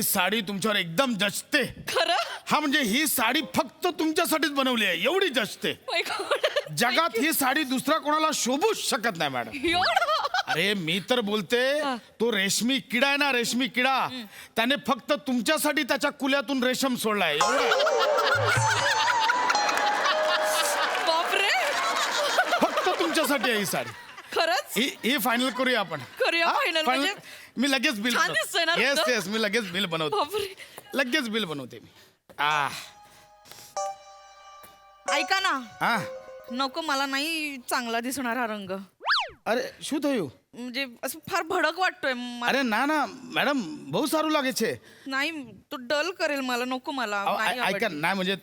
ही साडी तुमच्यावर एकदम जचते. खरं? हा म्हणजे ही साडी फक्त तुमच्यासाठीच बनवली आहे, एवढी जचते. My God. जगात ही साडी दुसऱ्या कोणाला शोभूच शकत नाही मॅडम. एवढं? अरे मी तर बोलते, तो रेशमी किडा आहे ना, रेशमी किडा, त्याने फक्त तुमच्यासाठी त्याच्या कुल्यातून रेशम सोडलाय. बापरे. फक्त तुमच्यासाठी आहे ही साडी. खरंच? ही फायनल करूया आपण. करूया हा? final Final? म्हणजे? मी लगेच बिल छान दिसतंय ना येस तुझं? येस मी लगेच बिल बनवतो. बापरे. लगेच बिल बनवते मी. ऐका ना, हा नको, मला नाही चांगला दिसणार हा रंग. अरे શું થયું? म्हणजे असं फार भडक वाटतोय मला. अरे ना ना मॅडम બહુ સારું લાગે છે. नाही, तो डल करेल मला, नको मला. नाही ऐका आवडत. नाही म्हणजे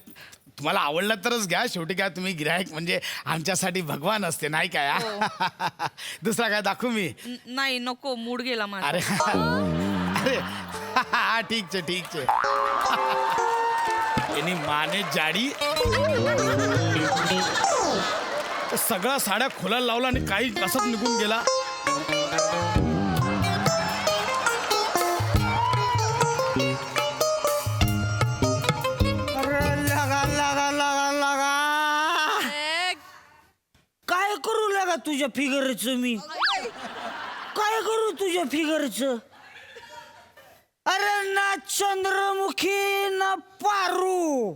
तुम्हाला आवडलं तरच घ्या. शेवटी काय तुम्ही गिरायक म्हणजे आमच्यासाठी भगवान असते नाही काय. दुसरा काय दाखवू मी? नाही नको, मूड गेला माझा. अरे अरे हा ठीक છે ठीक છે. એની માને જાડી सगळ्या साड्या खोलायला लावला आणि काही कसंच निघून गेला. काय करू लागा तुझ्या फिगरचं मी? काय करू तुझ्या फिगरचं? अरे ना चंद्रमुखी ना पारू,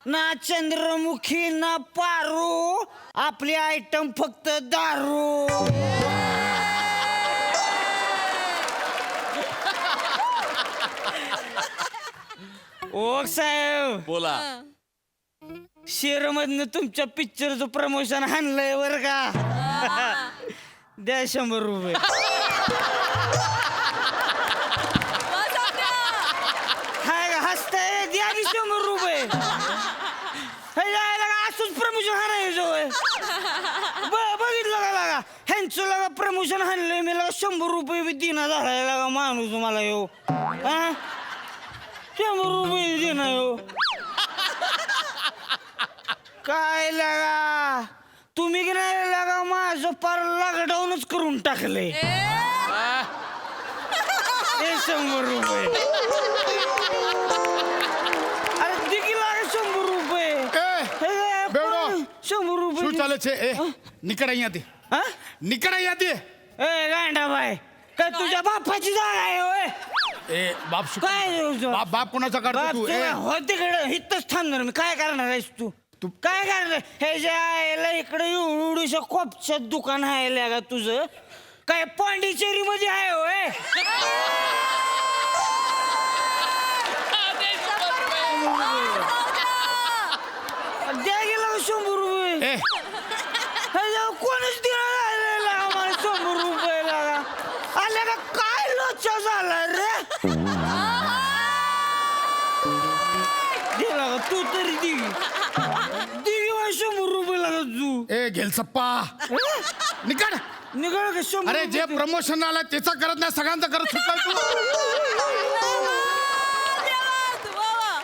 ना चंद्रमुखी ना पारू, आपली आयटम फक्त दारू. ओ साहेब बोला. शेरमधनं तुमच्या पिक्चरचं प्रमोशन हाणलंय बर का. द्या 100 रुपये. हाय का हसताय? द्या की 100 रुपये. हे जायला का असंच प्रमोशन हाणायचं होय? बघितलं का लागा ह्यांचं लगा प्रमोशन हाणलंय मी लगा 100 रुपये बी दिना झालाय लगा माणूस मला येऊ. 100 रुपये दिना येऊ. काय लागा तुम्ही की नाही लागा माझं पार लॉकडाऊनच करून टाकले. 100 रुपये. अरे दिकी लागा 100 रुपये. બેવડો 100 रुपये. શું ચાલે છે? એ નીકળ અહીંયાથી. हा? નીકળ અહીંયાથી. ए गांडा बाय काय तुझ्या बापाची जागा आहे होय? ए बाप काय बाप बाप कोणाचा काढतो तू? ए हो तिकडे इथंच थांबणार मी. काय करणार आहेस तू? तू काय करणार? हे जे आयला इकडे एवढूशा कोपच्यात दुकान आहे का तुझं? काय पांडिचेरी मध्ये आहे होय? द्या गेला 100 रुपये. ए कोणच दिला आम्हाला 100 रुपये लागा. आल्या का काय लोचा झाला रे? दिला का तू तरी दि 100 रुपये लागा तू. ए घेलसप्पा निकड. निघाल का 100 अरे जे रुपये? प्रमोशन आला त्याचं करत नाही, सगळ्यांचं करत सुटलाय तू.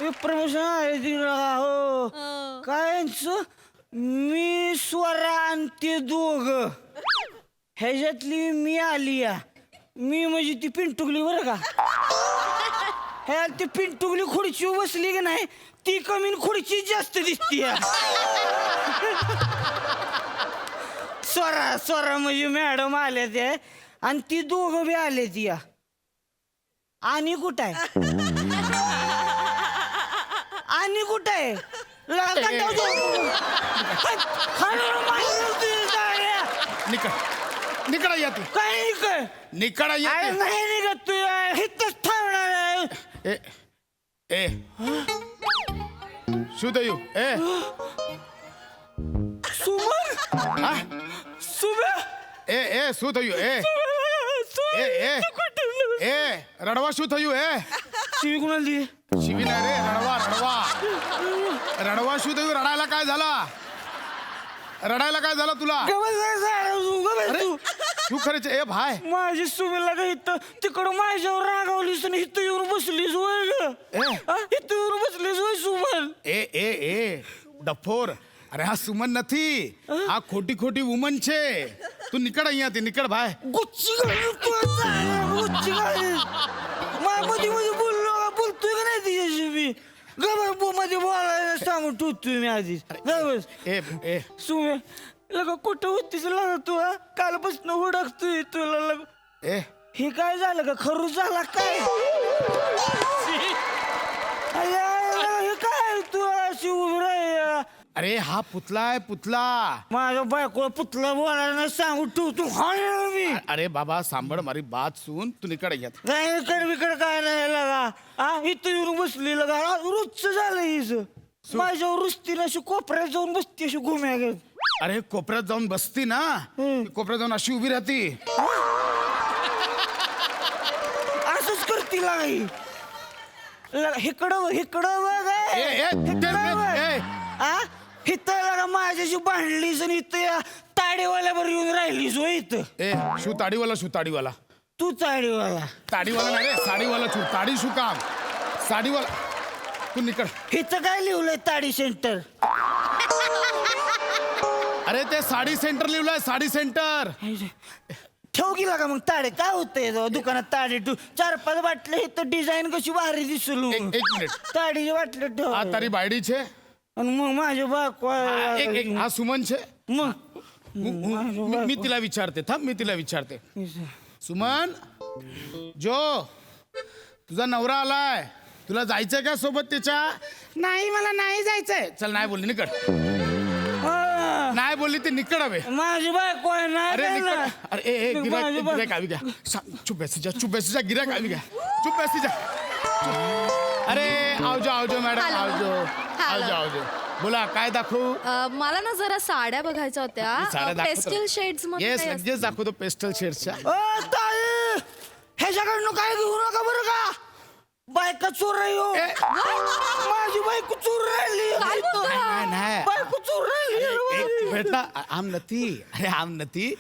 हे प्रमोशन आहे दिला हो. काय मी स्वरा आणि ते दोघ ह्याच्यातली मी आली या. मी म्हणजे ती पिंटुकली बरं का. ह्या ती पिंटुकली खुर्ची बसली की नाही ती कमी खुर्ची जास्त दिसती. स्वरा स्वरा म्हणजे मॅडम आल्या त्या आणि ती दोघं बी आले ती या. आणि कुठं आहे? आणि कुठं आहे? निकड निकड याती. काय काय निकड याती. नाही निघत तू इथंच थांबणार आहे. ए ए શું થયું? એ सुमन હા सुमन એ એ શું થયું? એ એ એ રડવા શું થયું? शिवी कुणाला दिली? शिवी नाही रे, रडवा रडवा रडवा શું થયું? रडायला काय झाला? रडायला काय झालं तुला? तू શું કરે છે? ए भाय माझी सुमीला का इथं तिकडं माझ्यावर रागावलीस आणि इथं येऊन बसलीस होय ग? इथं येऊन बसलीस होय सुमन? ए ए ए डफोर, अरे हा सुमन નથી, આ ખોટી ખોટી વુમન છે. તું નીકળ અહીંયાથી, નીકળ ભાઈ. गुच्ची घाल तू आता, गुच्ची घाल. मध्ये बोलतोय का नाही तिच्याशी मी गबर मध्ये बोलायला सांगून ठेवतोय मी आधीच गबस ए ए सुमे लगा कुठं होतीस लगा तू हा? कालपासून हुडकतोय तुला लगा ए हे काय झालं का खरूच झाला काय हे काय तू अशी उभी राही अरे हा पुतला आहे पुतला. माझ्या बायकोला पुतला बोलायला सांगू तू हाय मी अरे बाबा सांभाळ मारी बात सुन तू निकडे घेत. काय इकडे बिकड काय नाही लगा हा इथं येऊन बसली लगा रोजच झालं हिच माझ्यावर रुसती अशी कोपऱ्यात जाऊन बसती अशी घुम्या घेत. अरे कोपऱ्यात जाऊन बसती ना कोपऱ्यात जाऊन अशी उभी राहती. असंच करती लागाई इकडं इकडं बघ ए, ए, इकडं बघ. ए. हा इथं लगा माझ्याशी भांडलीस आणि इथं ताडेवाल्यावर येऊन राहिलीस हो इथं ए शू ताडीवाला तू ताडेवाला ताडीवाला नाही रे साडीवाला शू ताडी शू काम साडीवाला तू निकड. इथं काय लिहिलंय ताडी सेंटर अरे ते साडी सेंटर लिहिलंय साडी सेंटर. ठेव गेला का मग ताडे काय होतंय दुकानात ताडे तू 4-5 बाटले इथं डिझाईन कशी भारी दिसलो एक मिनिट ताडीचे बाटले ठेव आ तारी बायडी छे आणि मग माझे बाक एक हा सुमन छे. मग मी तिला विचारते थांब मी तिला विचारते. सुमन जो तुझा नवरा आलाय तुला जायचंय का सोबत त्याच्या. नाही मला नाही जायचंय. चल नाही बोलली निकड नाही बोलली ते निकड हवे. माझी बायको आहे ना अरे निकड त्याला. अरे ए माझी गिराक आवी घ्या चुप बैसी जा गिराक आवी घ्या चुप बैसी जा. अरे आवजो मॅडम आवजो बोला काय दाखवू. मला ना जरा साड्या बघायच्या साड्या होत्या दाखवतो. पेस्टल शेड्स मध्ये येस काही लगेच दाखवतो पेस्टल शेड्सच्या. ओ ताई ह्याच्याकडनं काय घेऊ नका बरं का बायका चोर आहे हो. माझी बायको चोर राहिली काय बोलता? नाही बायको चोर राहिली बेटा आम नती अरे आम नती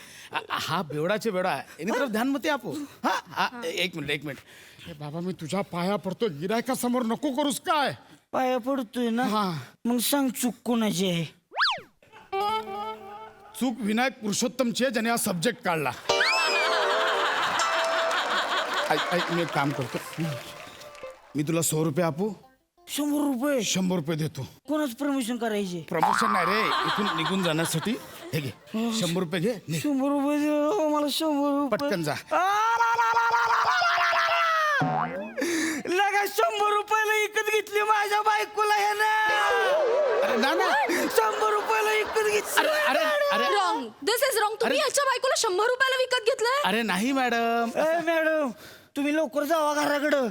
हा बेवडाचे बेवडा आहे यानी तरफ ध्यान मते आपो. हा एक मिनिट हे बाबा मी तुझ्या पाया पडतो गिरायका समोर नको करूस काय. पाया पडतोय ना हा. मग सांग चूक कोणाची आहे. चूक विनायक पुरुषोत्तमची आहे ज्याने हा सब्जेक्ट काढला. ऐक मी एक काम करतो मी तुला 100 रुपये आपू 100 रुपये 100 रुपये देतो. कोणाच प्रमोशन करायचे. प्रमोशन नाही रे इथून निघून जाण्यासाठी हे घे 100 रुपये घे निघ. 100 रुपये दे हो, मला 100 रुपये पटकन जा. लगा 100 रुपयाला विकत घेतली माझ्या बायकोला हे ना. अरे ना 100 रुपयाला विकत घेतली. अरे रॉंग दिस इज रॉंग. तुम्ही अरे. ह्याच्या बायकोला 100 रुपयाला विकत घेतलंय. अरे नाही मॅडम ए मॅडम तुम्ही लवकर जावा घराकडं.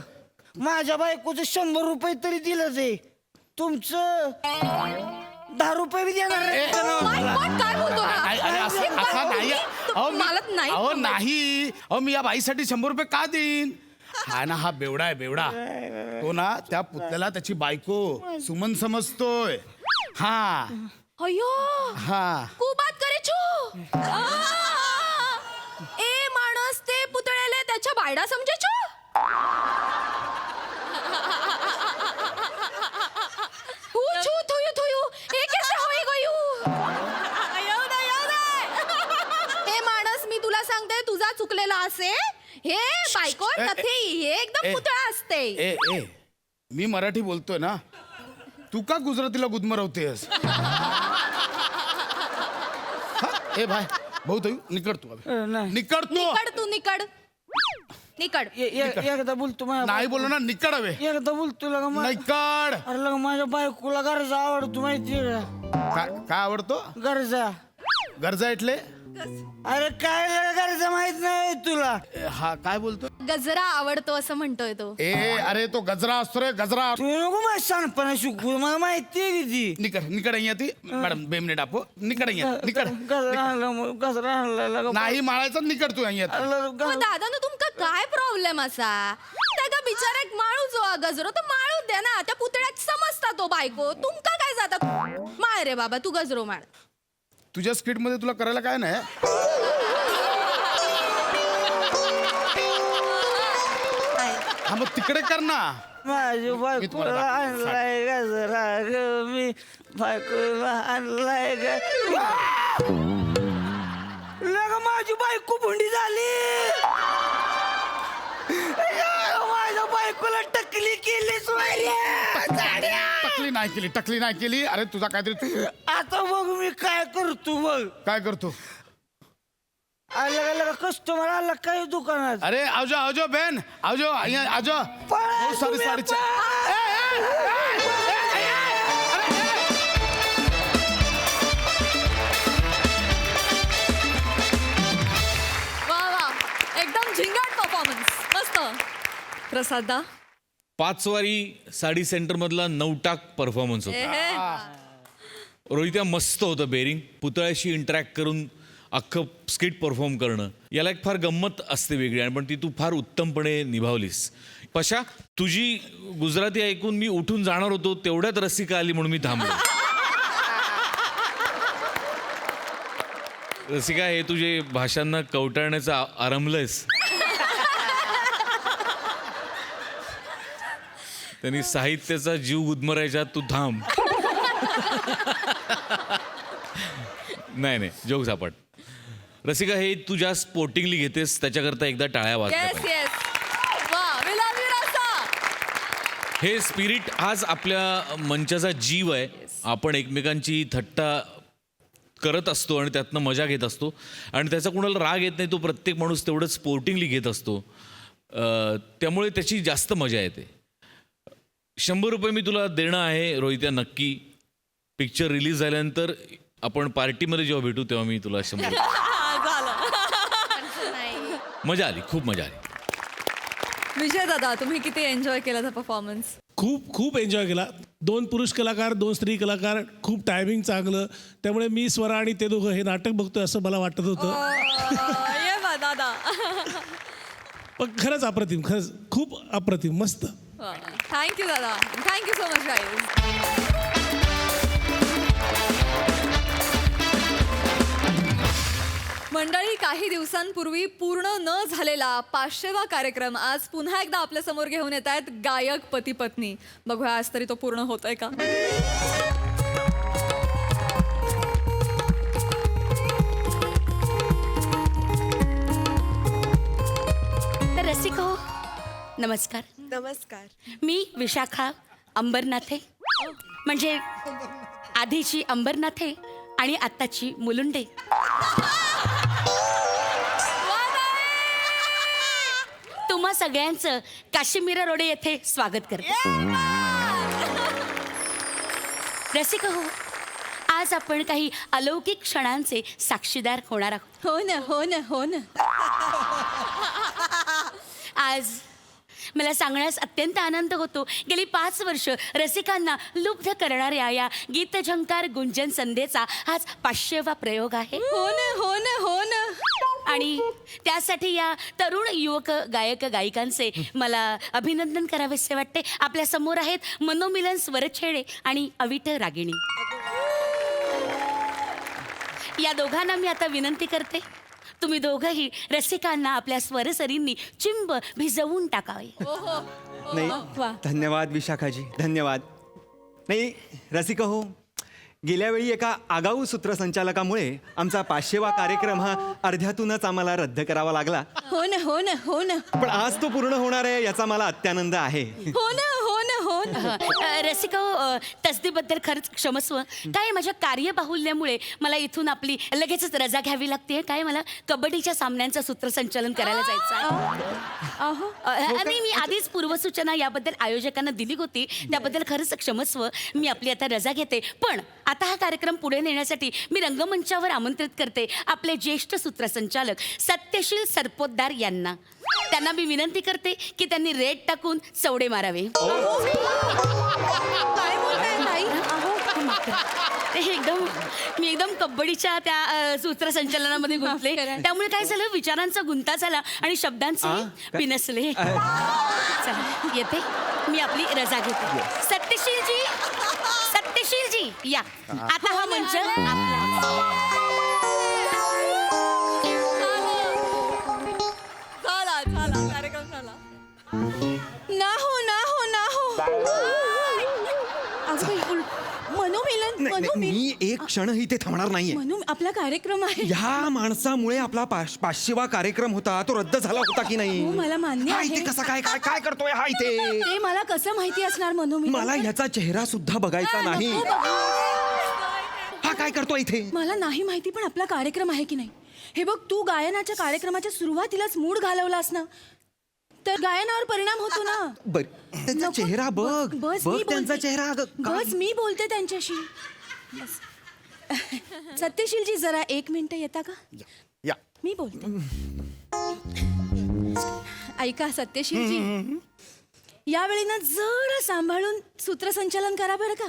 माझ्या बायकोचं 100 रुपये तरी दिलं ते तुमचं 10 रुपये बी देणार नाही. My God, काय बोलतो ना? अरे असं नाही अहो मला नाही अहो जमत. नाही अहो मी या बाईसाठी 100 रुपये का देईन. हा ना हा बेवडा आहे बेवडा तो ना त्या पुतल्याला त्याची बायको सुमन समजतोय. हा अयो हा खूप बात करे छू. ए माणस ते पुतळेले त्याच्या बायडा समजे छू. हु छू थुयू थुयू हे कैसे होई गयू. हे माणस मी तुला सांगते तुझा चुकलेला असे हे बायको ए, ए, नथे हे एकदम ए, पुतळा असते. ए मी मराठी बोलतोय ना तू का गुजरातीला गुदमरवतेस. ए भाई भाऊ तू निकड तू नाही. निकड तू निकड तू निकड निकड. एकदा बोलतो माझ्या नाही बोललो ना निकड हवे एकदा बोलतो लगा निकड. अरे लगा माझ्या बायकोला गरजा आवडतो माहितीये का. काय आवडतो गरजा गरजा इटले. अरे काय लगा गरजा माहित नाही तुला. हा काय बोलतो. गजरा आवडतो असं म्हणतोय तो. ए अरे तो गजरा असतो रे गजरा. तू नको माझ्या शानपणा शिकू मला माहितीये किती. निकड અહીંયા ती मॅडम 2 मिनिट आपो निकड અહીંયા निकड गजरा आणला लगा नाही माळायचं निकड तू અહીંયા मग दादा ना तुमका काय प्रॉब्लेम असा त्या बिचारा एक माळू जो गजरो तर माळू द्या ना त्या पुतळ्यात समजता तो बायको तुमका काय जाता. माळ रे बाबा तू गजरो माळ. तुझ्या स्किट मध्ये तुला करायला काय नाही. हा मग तिकडे कर ना. माझी बायकोला तुम्हाला आणलाय गजरा ग मी बायकोला आणलाय ग. लगा माझी बायको भुंडी झाली. माझ्या मला टकली केलीस टकली नाही केली. अरे तुझा काहीतरी आता बघ मी काय करतो बघ. काय करतो? आला कस्टमर आला काही दुकानात. अरे आजो बहन आजो आजो पळा सॉरी तुम्ही सॉरी. वा वा एकदम झिंगाट परफॉर्मन्स मस्त. प्रसादा 5 वारी साडी सेंटर मधला 9 टाक परफॉर्मन्स होता. रोहित्या मस्त होतं बेरिंग. पुतळ्याशी इंटरॅक्ट करून अख्खं स्किट परफॉर्म करणं याला एक फार गंमत असते वेगळी, आणि पण ती तू फार उत्तमपणे निभावलीस. पशा तुझी गुजराती ऐकून मी उठून जाणार होतो, तेवढ्यात रसिका आली म्हणून मी थांबलो. रसिका, हे तुझे भाषांना कवटाळण्याचं आरंभलंयस. त्यांनी साहित्याचा जीव गुदमरायच्या, तू थांब. नाही जोक सापड. रसिका, हे तू ज्या स्पोर्टिंगली घेतेस त्याच्याकरता एकदा टाळ्या वाजल्या येस पाहिजे. येस वा विलावी रसा. हे स्पिरिट आज आपल्या मंचाचा जीव आहे. आपण एकमेकांची थट्टा करत असतो आणि त्यातनं मजा घेत असतो, आणि त्याचा कुणाला राग येत नाही. तो प्रत्येक माणूस तेवढं स्पोर्टिंगली घेत असतो, त्यामुळे त्याची जास्त मजा येते. 100 रुपये मी तुला देणं आहे रोहित्या, नक्की. पिक्चर रिलीज झाल्यानंतर आपण पार्टीमध्ये जेव्हा भेटू तेव्हा मी तुला 100 रुपये. मजा आली, खूप मजा आली. विजय दादा, तुम्ही किती एन्जॉय केला परफॉर्मन्स? खूप एन्जॉय केला. 2 पुरुष कलाकार, 2 स्त्री कलाकार, खूप टायमिंग चांगलं. त्यामुळे मी, स्वरा आणि ते दोघं हे नाटक बघतोय असं मला वाटत होतं. ये वा दादा. पण खरंच अप्रतिम, खरंच खूप अप्रतिम, मस्त. थँक्यू दादा, थँक्यू सो मच गाईज. मंडळी, काही दिवसांपूर्वी पूर्ण न झालेला 500वा कार्यक्रम आज पुन्हा एकदा आपल्या समोर घेऊन येत आहेत गायक पती पत्नी. बघूया आज तरी तो पूर्ण होतोय का. तर रसिको, नमस्कार. नमस्कार. मी विशाखा अंबरनाथे, म्हणजे आधीची अंबरनाथे आणि आत्ताची मुलुंडे. तुम्हा सगळ्यांचं काश्मीर रोडे येथे स्वागत करते. रसिक हो, आज आपण काही अलौकिक क्षणांचे साक्षीदार होणार आहोत. हो ना हो ना हो ना. आज मला सांगण्यास अत्यंत आनंद होतो, गेली 5 वर्ष रसिकांना लुब्ध करणाऱ्या या गीतझंकार गुंजन संध्येचा आज 500वा प्रयोग आहे. हो ना हो ना हो ना. आणि त्यासाठी या तरुण युवक गायक गायिकांचे मला अभिनंदन करावेसे वाटते. आपल्या समोर आहेत मनोमिलन स्वरछेडे आणि अविट रागिणी. या दोघांना मी आता विनंती करते, तुम्ही दोघंही रसिकांना आपल्या स्वरसरींनी चिंब भिजवून टाकावे. नाही, धन्यवाद विशाखाजी, धन्यवाद. नाही रसिका हो, गेल्या वेळी एका आगाऊ सूत्रसंचालकामुळे आमचा 500वा कार्यक्रम हा अर्ध्यातूनच आम्हाला रद्द करावा लागला. हो ना हो ना हो ना. पण आज तो पूर्ण होणार आहे याचा मला अत्यानंद आहे. हो ना हो ना हो ना. रसिका हो, तसदीबद्दल खरंच क्षमस्व. काय माझ्या कार्यबाहुल्यामुळे मला इथून आपली लगेचच रजा घ्यावी लागते. काय मला कबड्डीच्या सामन्यांचं सूत्रसंचालन करायला जायचं आहे. आणि मी आधीच पूर्वसूचना याबद्दल आयोजकांना दिली होती, त्याबद्दल खरंच क्षमस्व. मी आपली आता रजा घेते. पण आता हा कार्यक्रम पुढे नेण्यासाठी मी रंगमंचावर आमंत्रित करते आपले ज्येष्ठ सूत्रसंचालक सत्यशील सरपोतदार यांना. त्यांना मी विनंती करते की त्यांनी रेड टाकून चवडे मारावे. काय बोलताय ताई? ते मी एकदम कबड्डीच्या त्या सूत्रसंचालनामध्ये गुंतले. त्यामुळे काय झालं, विचारांचा गुंता झाला आणि शब्दांचे पिनसले. चला येते, मी आपली रजा घेते. सत्यशीलजी, सत्यशीलजी या. आता हा मंच आपला. झाला कार्यक्रम झाला. ना हो ना हो ना हो. मनोमिलन नाही, मी एक क्षणही इथे थांबणार नाहीये. म्हणून आपला कार्यक्रम आहे. ह्या माणसामुळे आपला 500वा कार्यक्रम होता तो रद्द झाला होता की नाही? हो, मला मान्य हा आहे. इथे कसा काय काय काय करतोय हा इथे? ते मला कसं माहिती असणार मनू मिलन? मला ह्याचा चेहरा सुद्धा बघायचा नाही. नको बघू. हा काय करतोय इथे? मला नाही माहिती पण आपला कार्यक्रम आहे की नाही. हे बघ, तू गायनाच्या कार्यक्रमाच्या सुरुवातीलाच मूड घालवलास ना, तर गायनावर परिणाम होतो ना. बर त्यांचा नको. चेहरा बघ बस बघ मी त्यांचा बोलते. चेहरा अगं, काय? बस मी बोलते त्यांच्याशी. बस. सत्यशीलजी जरा 1 मिनिट येता का? या मी बोलते. ऐका सत्यशीलजी, यावेळी ना जरा सांभाळून सूत्रसंचालन करा बरं का.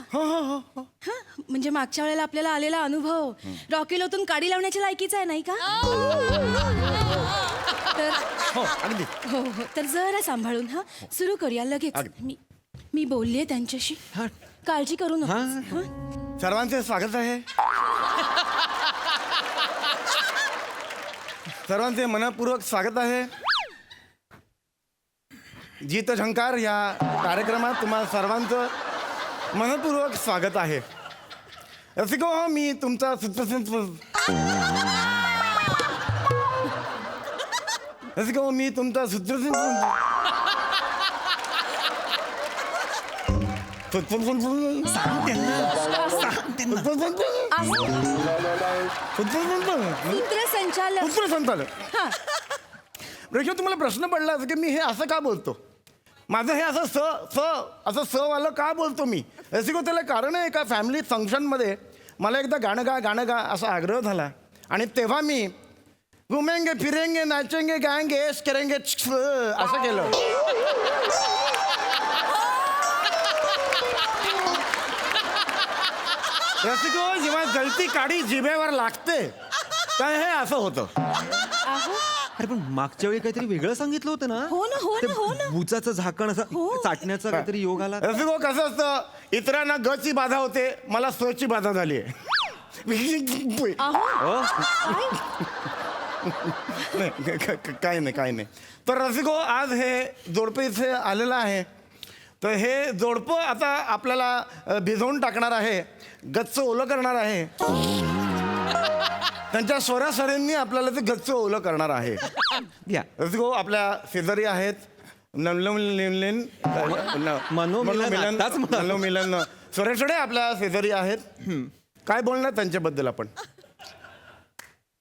हा, म्हणजे मागच्या वेळेला आपल्याला आलेला अनुभव रॉकेलोतून काडी लावण्याच्या लायकीचा आहे नाही का? तर हो अगदी हो हो, तर जरा सांभाळून. हा, सुरू करूया लगेच. मी बोललीये त्यांच्याशी, हा. काळजी करू नका. हा. सर्वांचे स्वागत आहे. सर्वांचे मनपूर्वक स्वागत आहे. जीत झंकार या कार्यक्रमात तुम्हा सर्वांचं मनपूर्वक स्वागत आहे. रसिको हो, मी तुमचा रसिको मी तुमचा सूत्रसंचालन. सूत्रसंचालन. हा, रेखा, तुम्हाला प्रश्न पडला की मी हे असं का बोलतो, माझं हे असं स वालं का बोलतो मी? रसिको, त्याला कारण आहे. एका फॅमिली फंक्शनमध्ये मला एकदा गाणं गा असा आग्रह झाला आणि तेव्हा मी घुमेंगे फिरेंगे नाचेंगे गाएंगे ऐश करेंगे असं केलं. रसिको, जेव्हा जलती काडी जिभेवर लागते काय हे असं होतं. आहो. अरे पण मागच्या वेळी काहीतरी वेगळं सांगितलं होतं ना. हो ना, हो ना, हो ना. बुचाचं झाकण असं हो. चाटण्याचा काहीतरी योग आला. रसिको, कसं असतं, इतरांना गची बाधा होते, मला स्वची बाधा झाली आहे. काय नाही. तर रसिको, आज हे जोडपं इथे आलेलं आहे. तर हे जोडपं आता आपल्याला भिजवून टाकणार आहे, गच्च ओलं करणार आहे. त्यांच्या स्वरासरींनी आपल्याला ते गच्च ओलं करणार आहे. या रसिको, आपल्या शेजारी आहेत मनोमिलन सुरेशडे आपल्या शेजारी आहेत. काय बोलणार त्यांच्याबद्दल आपण?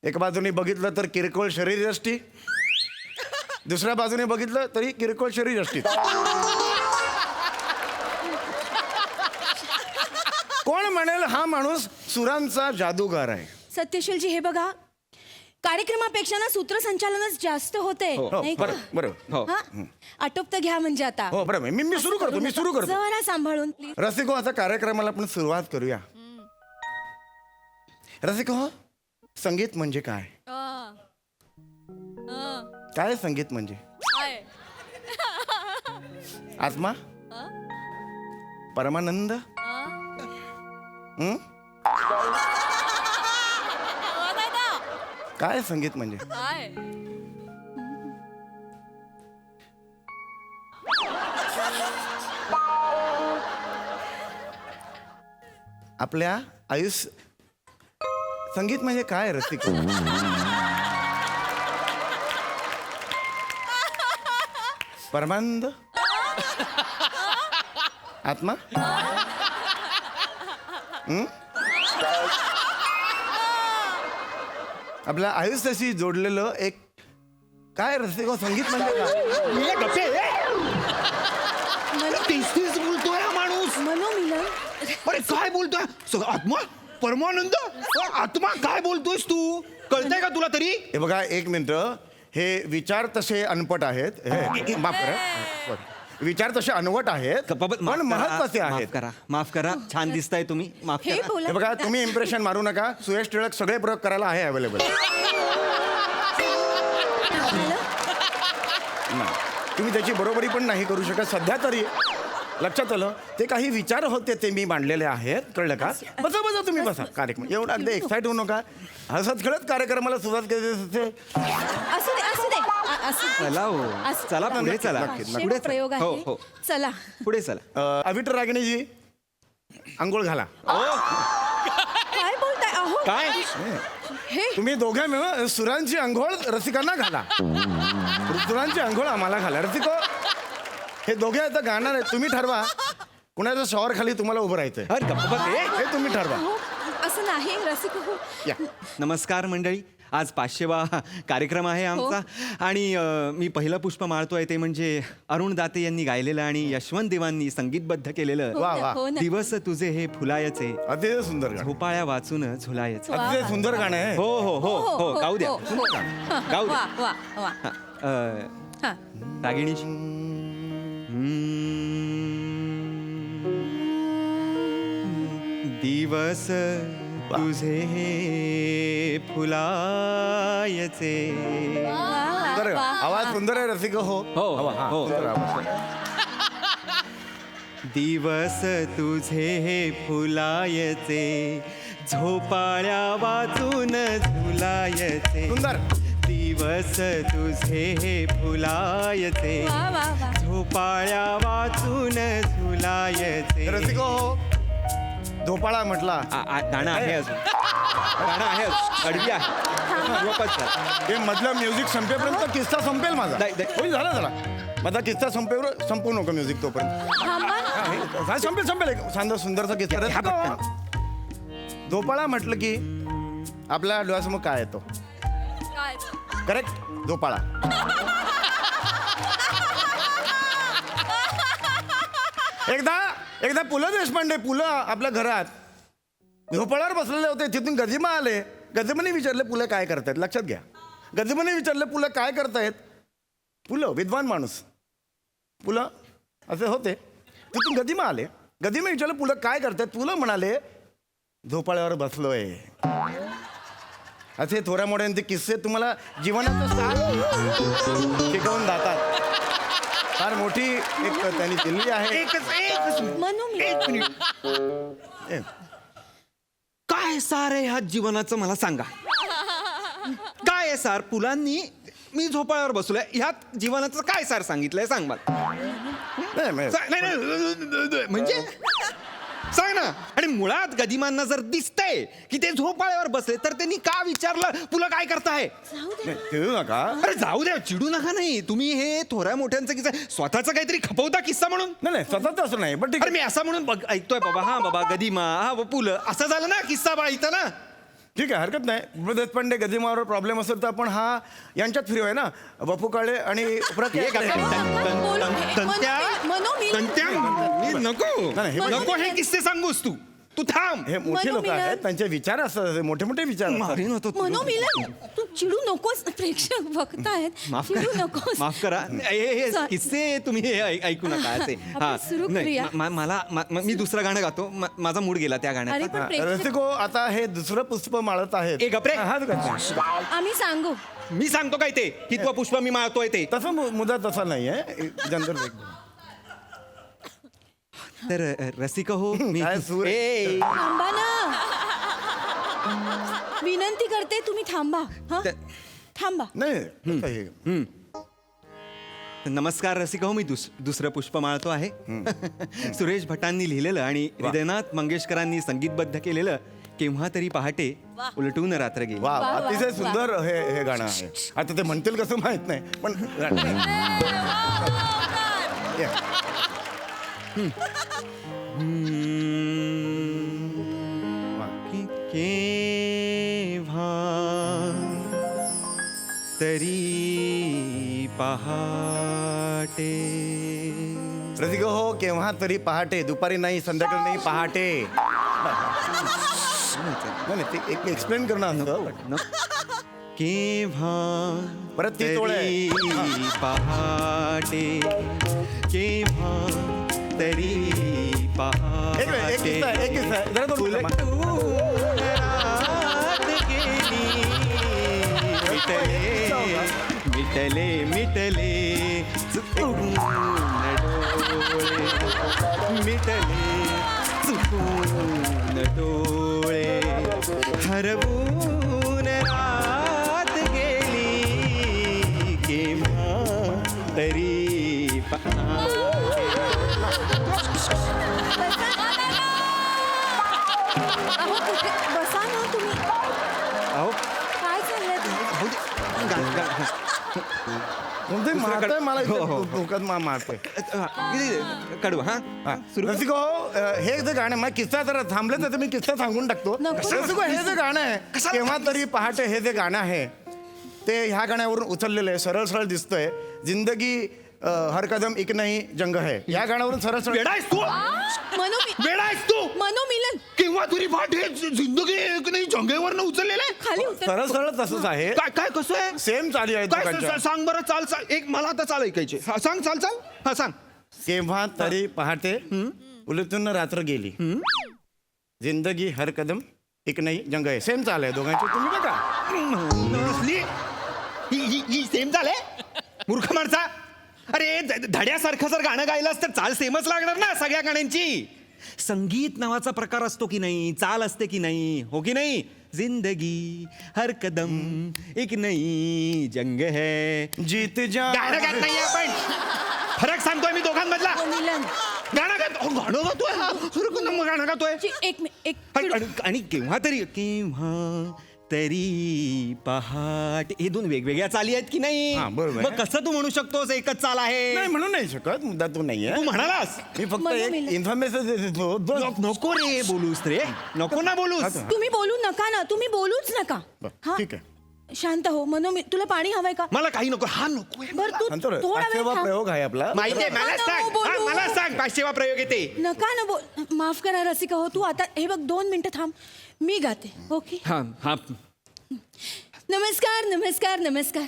एका बाजूने बघितलं तर किरकोळ शरीरयष्टी, दुसऱ्या बाजूने बघितलं तरी किरकोळ शरीरयष्टी. कोण म्हणेल हा माणूस सुरांचा जादूगार आहे. सत्यशीलजी, हे बघा, कार्यक्रमापेक्षा ना सूत्रसंचालनच जास्त होते नाही का? बरोबर. हो. हा? आटोपतं घ्या म्हणजे आता. हो बरोबर. मी सुरू करतो. जरा सांभाळून प्लीज. रसिको, आता कार्यक्रमाला आपण सुरुवात करूया. रसिको, संगीत म्हणजे काय? काय संगीत म्हणजे? आत्मा, परमानंद, काय संगीत म्हणजे? आपल्या आयुष्य संगीत म्हणजे काय रसिको? परमानंद, आत्मा, आपल्या आयुष्याशी जोडलेलं एक काय रसिको संगीत म्हणजे काय? तेच बोलतोय हा माणूस. मनोमिलन. अरे काय बोलतोय? आत्मा, परमानंद, आत्मा, काय बोलतोयस तू? कळतंय का तुला तरी? हे बघा, 1 मिनिट. हे विचार तसे अनपट आहेत. माफ करा, sorry. विचार तसे अनवट आहेत पण महत्वाचे आहेत. माफ करा. छान दिसताय तुम्ही. माफ हे करा. बोला. हे बघा, तुम्ही इम्प्रेशन मारू नका. सुयश टिळक सगळे प्रयोग करायला आहे अवेलेबल. तुम्ही त्याची बरोबरी पण नाही करू शकत. सध्या तरी लक्षात आलं ते काही विचार होते ते मी मांडलेले आहेत. कळलं का? बसा तुम्ही बसा. कार्यक्रम एवढा अगदी एक्साइट होऊ नका. हसत खेळत कार्यक्रमाला सुरुवात केली. असू दे. चला हो. चला पुढे चला. नक्की. पुढे प्रयोग हो आहे. हो चला. पुढे चला. अविटर रागिणीजी, आंघोळ घाला. काय बोलताय अहो काय हे तुम्ही दोघे मिळून सुरांची आंघोळ रसिकांना घाला. सुरांची आंघोळ आम्हाला घाला. रसिको हे दोघे आता गाणार आहेत. तुम्ही ठरवा कुणाच्या शॉवर खाली तुम्हाला उभं राहायचंय. अरे गप्प बस. हे तुम्ही ठरवा. अहो असं नाही रसिक हो या. नमस्कार मंडळी. आज 500वा कार्यक्रम आहे आमचा आणि मी पहिलं पुष्प माळतोय ते म्हणजे अरुण दाते यांनी गायलेलं आणि यशवंत देवांनी संगीतबद्ध केलेलं वा वा. हो ना दिवस तुझे हे फुलायचे अतिशय सुंदर गाणं. झोपाळ्या वाचून झुलायचे. अतिशय सुंदर गाणं आहे. हो हो हो हो गाऊ द्या हो, हो. गाऊ वा द्या. वा वा हा. रागिणीची दिवस तुझे हे फुलायचे. सुंदर आहे. आवाज सुंदर आहे रसिक. हो हो, हवा, हा, हो. सुंदर आवाज. दिवस तुझे हे फुलायचे झोपाळ्या वाचून झुलायचे. सुंदर. दिवस तुझे हे फुलायचे वा वा वा झोपाळ्या वाचून झुलायचे. रसिक हो झोपाळा म्हटला. गाणं आहे अजून गाणं आहे अजून अडवी आहे. झोपच जा. हे मधलं म्युझिक संपेपर्यंत किस्सा संपेल माझा. होईल झाला झाला माझा किस्सा संपवू नको म्युझिक तोपर्यंत. थांबा ना. हा, संपेल एक सांदा सुंदरचा किस्सा. झोपाळा म्हटलं की आपल्या डोळ्यासमोर काय येतो? काय करेक्ट. झोपाळा. एकदा पु ल देशपांडे आपल्या घरात झोपाळ्यावर बसलेले होते. तिथून गजिमा आले. गजिमाने विचारले पुलं काय करतायत. लक्षात घ्या. गजिमाने विचारले पुलं काय करतायत. पुलं विद्वान माणूस पुलं असे होते. तिथून गदिमा आले. गदिमा विचारलं पुलं काय करतायत. पुलं म्हणाले झोपाळ्यावर बसलोय. असे थोड्या मोठ्यांचे किस्से तुम्हाला जीवनाचं सार शिकवून जातात. फार मोठी एक त्यांनी दिली आहे. मनू मी काय सार आहे ह्या जीवनाचं मला सांगा. काय आहे सार. पुलांनी मी झोपाळ्यावर बसलोय ह्यात जीवनाचं काय सार सांगितलंय सांग मला. नाही, नाही म्हणजे सांग ना. आणि मुळात गदिमांना जर दिसतंय की ते झोपाळ्यावर बसले तर त्यांनी का विचारलं पुलं काय करताय. नाही, चिडू नका. अरे जाऊ द्या चिडू नका. नाही तुम्ही हे थोड्या मोठ्यांचा किस्सा स्वतःचा काहीतरी खपवता किस्सा म्हणून. नाही स्वतःच असं नाही. पण ठीक अरे मी असा म्हणून ऐकतोय बाबा. हा बाबा गदिमा हा पुलं असं झालं ना किस्सा बा इथं ना. ठीक आहे हरकत नाही. पु ल देशपांडे गदिमावर प्रॉब्लेम असेल तर आपण हा यांच्यात फिरूया ना. बापू काळे आणि परत हे का- मनू मी नको नाही, हे नको हे किस्से सांगूस तू थांब. हे मोठे लोक मनोमिलन. आहेत. त्यांचे विचार असतात. मोठे मोठे विचार असतात. मारीन होतो तू. मनू मिलन तू चिडू नकोस. प्रेक्षक बघतायत. माफ चिडू करा नकोस. माफ करा. हे चा- किस्से तुम्ही हे ऐकू नका असे. आपण सुरू करूया. मी दुसरं गाणं गातो. माझा मूड गेला त्या अरे गाण्यात. पण प्रेक्षक रसिको आता हे दुसरं पुष्प माळत आहेत. ए, गप्रे. हा, हा, आम्ही सांगू मी सांगतो काय ते कितवा पुष्प मी माळतोय ते. तसं मुद्दा तसा नाहीये. जनरल तर रसिक हो मी काय सूर आहे? ए, थांबा ना. विनंती करते तुम्ही थांबा. हा त- थांबा. नाही आता हे नमस्कार रसिक हो मी दुसरं पुष्प माळतो आहे. सुरेश भटांनी लिहिलेलं आणि हृदयनाथ मंगेशकरांनी संगीतबद्ध केलेलं केव्हा तरी पहाटे उलटून रात्र गेली. वा वा, वा, अतिशय वा. सुंदर हे गाणं आहे. आता ते म्हणतील कसं माहित नाही पण की केव्हा तरी पहाटे. रसिको हो केव्हा तरी पहाटे. दुपारी नाही संध्याकाळी नाही पहाटे. नाही ते एक एक्सप्लेन करणं असतं. केव्हा परत ती टोळ आहे. तरी पहाटे केव्हा तरी एक किस्सा आहे, एक किस्सा आहे. जरा दोन मिनिटं मा- उलटून रात गेली. मिटले मिटले चुकून डोळे. मिटले चुकून डोळे. हरवून रात गेली केव्हा तरी पहाटे. बसा ना तुम्ही. अहो काय चाललंय ते? भाऊ, गा- गा- कोणतरी मारतोय मला हो, हो, इथे डोक्यात मारतोय. कडू हा रसिको हे जे गाणं मला किस्सा जर थांबलं तर मी किस्सा सांगून टाकतो. नको. रसिको हे जे गाणं आहे केव्हा तरी पहाटे हे जे गाणं आहे ते ह्या गाण्यावरून उचललेलं आहे. सरळ सरळ दिसतोय. जिंदगी हर कदम एक नाही जंग है या गाण्यावरून सरळ सरळ. वेडायस तू वेडायस तू मनोमिलन किंवा तुरी फाट हे जिंदगी एक नाही जंगेवरनं उचललेलं आहे खाली उतर. सरळ सरळ तसंच आहे. काय काय कसं आहे सेम चाली आहे काय दोघांच्या. सांग बरं चाल चाल एक मला आता चाल ऐकायची हा, सांग चाल चाल हा सांग केव्हा तरी पहाटे उलटून रात्र गेली. जिंदगी हर कदम एक नाही जंग है. सेम चाल आहे दोघांची. तुम्ही बघा कसली ही सेम झाले मूर्ख माणसा. अरे धड्यासारखं जर गाणं गायलास तर चाल सेमच लागणार ना सगळ्या गाण्यांची. संगीत नावाचा प्रकार असतो की नाही, चाल असते की नाही, हो की नाही. जिंदगी हर कदम एक नई जंग है. जीत जा गाणं गात नाही आपण फरक सांगतोय मी दोघांमधला. मनोमिलन. गाणं गातोय हा अरे कोण गाणं गातोय आणि केव्हा तरी पहाट हे दोन वेगवेगळ्या चाली आहेत की नाही. हा, बरोबर. मग कसं तू म्हणू शकतोस एकच चाल आहे. नाही म्हणू नाही शकत. मुद्दा तो नाहीये. तू म्हणालास मी फक्त एक मनोमिलन. इन्फॉर्मेशन देतो. नको रे बोलूस रे नको ना बोलूस. तुम्ही बोलू नका ना. तुम्ही बोलूच नका. हा? ठीक आहे. शांत हो. तुला पाणी हवंय का? मला काही नको हा नको बरं तू नंतर थोडा वेळ पाचवा थांब. प्रयोग आहे आपला. माहितीये मला नका सांग ना, बोलू. हा, मला सांग 500वा प्रयोग येते. नका ना बोल. माफ करा रसिका हो. तू आता हे बघ 2 मिनिटं थांब. मी गाते. ओके. हा हा नमस्कार नमस्कार नमस्कार.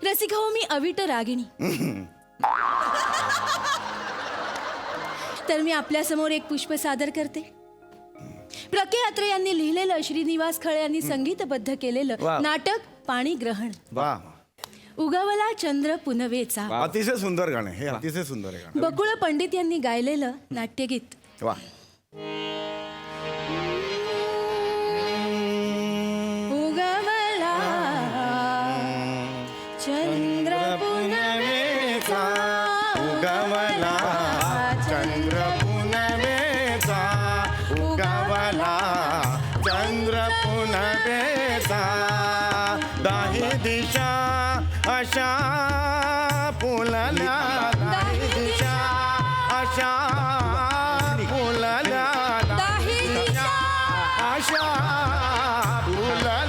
रसिका हो मी अविट रागिणी. तर मी आपल्या समोर एक पुष्प सादर करते. प्रके अत्रे यांनी लिहिलेलं, श्रीनिवास खळे यांनी संगीतबद्ध केलेलं वा. नाटक पाणी ग्रहण. वा उगवला चंद्र पुनवेचा. अतिशय सुंदर गाणं हे. अतिशय सुंदर आहे गाणं. बकुळ पंडित यांनी गायलेलं नाट्यगीत. वा उगवला चंद्र पुनवेचा. उगवला चंद्र पुनवेचा. उगवला चंद्र पुनवेचा. दाही दिशा अशा फुलल्या. दाही दिशा अशा फुलल्या. दाही दिशा अशा फुलल्या.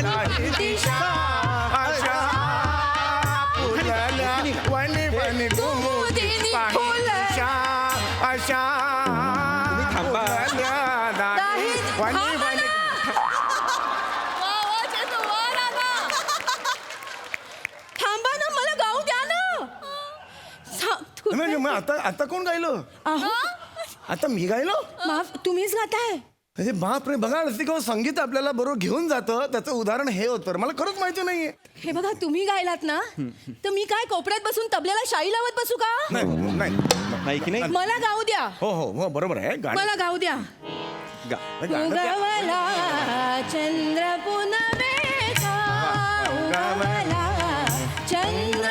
दाही दिशा अशा फुलल्या. वनी वनी कुमुदिनी दिशा अशा थांबा. फुलल्या. दाही वनी वनी थांबा ना. मला गाऊ द्या ना. म्हणजे मग आता कोण गायलो? अहो, आता मी गायलो? माफ. तुम्हीच गाताय. अरे बाप रे. बघा रसिका संगीत आपल्याला बरोबर घेऊन जातं. त्याचं उदाहरण हे होतं. मला खरंच माहिती नाहीये. हे बघा तुम्ही गायलात ना तर मी काय कोपऱ्यात बसून तबल्याला शाई लावत बसू का? नाही नाही नाही की नाही मला गाऊ द्या. हो हो हो बरोबर आहे. गाणं मला गाऊ द्या. गाणं त्या- उगवला चंद्र पुनवेचा. उगवला चंद्र